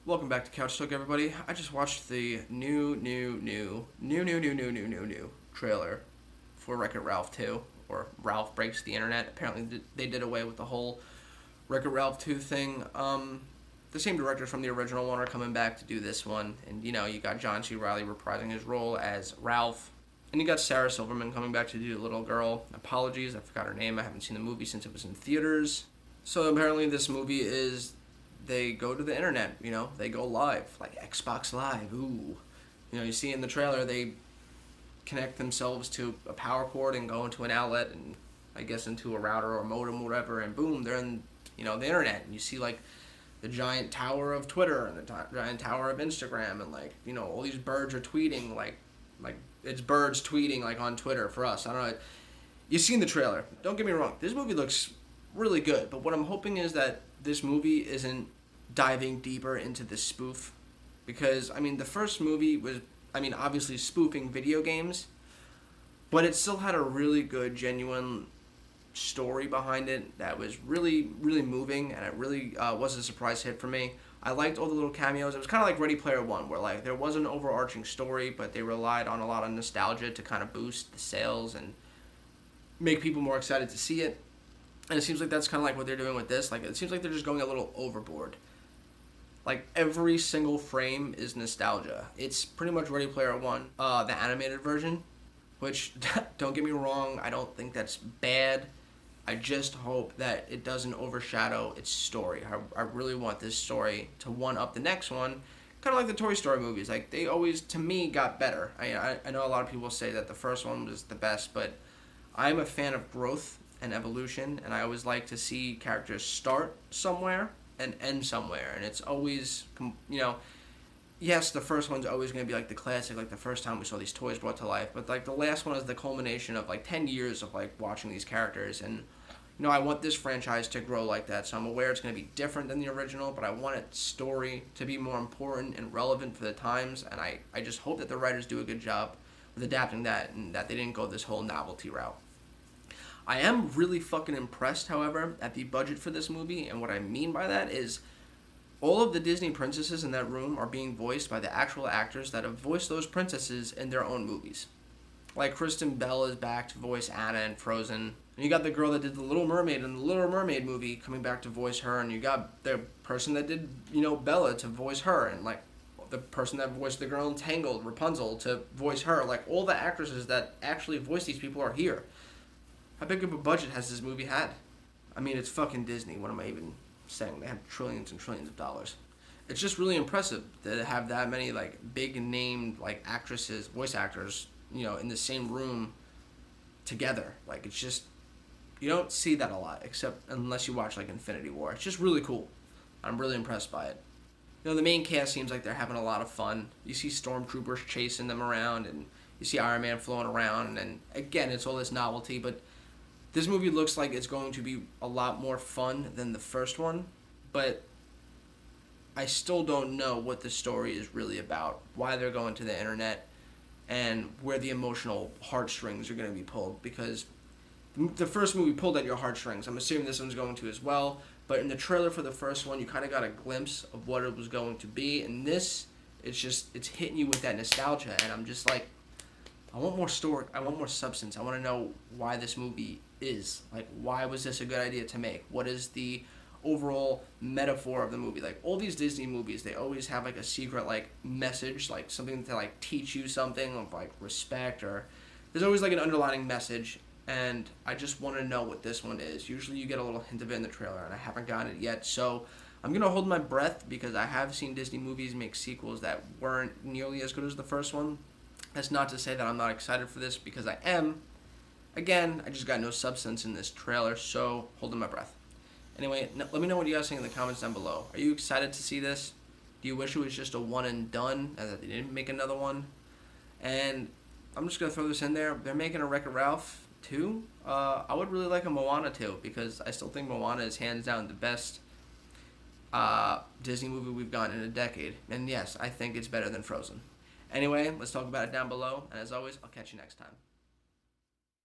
Welcome back to Couch Talk, everybody. I just watched the new trailer for Wreck-It Ralph 2, or Ralph Breaks the Internet. Apparently, they did away with the whole Wreck-It Ralph 2 thing. The same directors from the original one are coming back to do this one, and you got John C. Reilly reprising his role as Ralph, and you got Sarah Silverman coming back to do the little girl. Apologies, I forgot her name. I haven't seen the movie since it was in theaters. So apparently, this movie is they go to the internet, they go live, like Xbox Live, ooh. You see in the trailer, they connect themselves to a power cord and go into an outlet and I guess into a router or modem or whatever, and boom, they're in, the internet. And you see, like, the giant tower of Twitter and the giant tower of Instagram, and, like, all these birds are tweeting, like it's birds tweeting, like, on Twitter for us. I don't know. You've seen the trailer. Don't get me wrong. This movie looks really good, but what I'm hoping is that this movie isn't diving deeper into the spoof, because the first movie was obviously spoofing video games, but it still had a really good genuine story behind it that was really moving, and it really was a surprise hit for me. I liked all the little cameos. It was kind of like Ready Player One, where like there was an overarching story, but they relied on a lot of nostalgia to kind of boost the sales and make people more excited to see it. And it seems like that's kind of like what they're doing with this. Like, it seems like they're just going a little overboard. Like, every single frame is nostalgia. It's pretty much Ready Player One, the animated version, which, don't get me wrong, I don't think that's bad. I just hope that it doesn't overshadow its story. I really want this story to one-up the next one, kind of like the Toy Story movies. Like, they always, to me, got better. I know a lot of people say that the first one was the best, but I'm a fan of growth and evolution, and I always like to see characters start somewhere and end somewhere. And it's always, yes, the first one's always going to be like the classic, like the first time we saw these toys brought to life, but like the last one is the culmination of like 10 years of like watching these characters. And I want this franchise to grow like that, so I'm aware it's going to be different than the original, but I want its story to be more important and relevant for the times, and I just hope that the writers do a good job with adapting that, and that they didn't go this whole novelty route. I am really fucking impressed, however, at the budget for this movie, and what I mean by that is all of the Disney princesses in that room are being voiced by the actual actors that have voiced those princesses in their own movies. Like, Kristen Bell is back to voice Anna in Frozen, and you got the girl that did the Little Mermaid in the Little Mermaid movie coming back to voice her, and you got the person that did, Bella to voice her, and, like, the person that voiced the girl in Tangled, Rapunzel, to voice her. Like, all the actresses that actually voice these people are here. How big of a budget has this movie had? It's fucking Disney. What am I even saying? They have trillions and trillions of dollars. It's just really impressive to have that many, like, big named, like, actresses, voice actors, in the same room together. Like, it's just, you don't see that a lot, except unless you watch, like, Infinity War. It's just really cool. I'm really impressed by it. The main cast seems like they're having a lot of fun. You see stormtroopers chasing them around, and you see Iron Man floating around, and again, it's all this novelty, but this movie looks like it's going to be a lot more fun than the first one, but I still don't know what the story is really about, why they're going to the internet, and where the emotional heartstrings are going to be pulled, because the first movie pulled at your heartstrings. I'm assuming this one's going to as well, but in the trailer for the first one, you kind of got a glimpse of what it was going to be, and this, it's hitting you with that nostalgia, and I'm just like, I want more story. I want more substance. I want to know why this movie is. Like, why was this a good idea to make? What is the overall metaphor of the movie? Like, all these Disney movies, they always have, like, a secret, like, message, like, something to, like, teach you something of, like, respect, or there's always, like, an underlining message, and I just want to know what this one is. Usually you get a little hint of it in the trailer, and I haven't gotten it yet, so I'm going to hold my breath, because I have seen Disney movies make sequels that weren't nearly as good as the first one. That's not to say that I'm not excited for this, because I am. Again, I just got no substance in this trailer, so holding my breath. Anyway, let me know what you guys think in the comments down below. Are you excited to see this? Do you wish it was just a one and done, and that they didn't make another one? And I'm just going to throw this in there. They're making a Wreck-It Ralph 2. I would really like a Moana 2, because I still think Moana is hands down the best Disney movie we've gotten in a decade. And yes, I think it's better than Frozen. Anyway, let's talk about it down below, and as always, I'll catch you next time.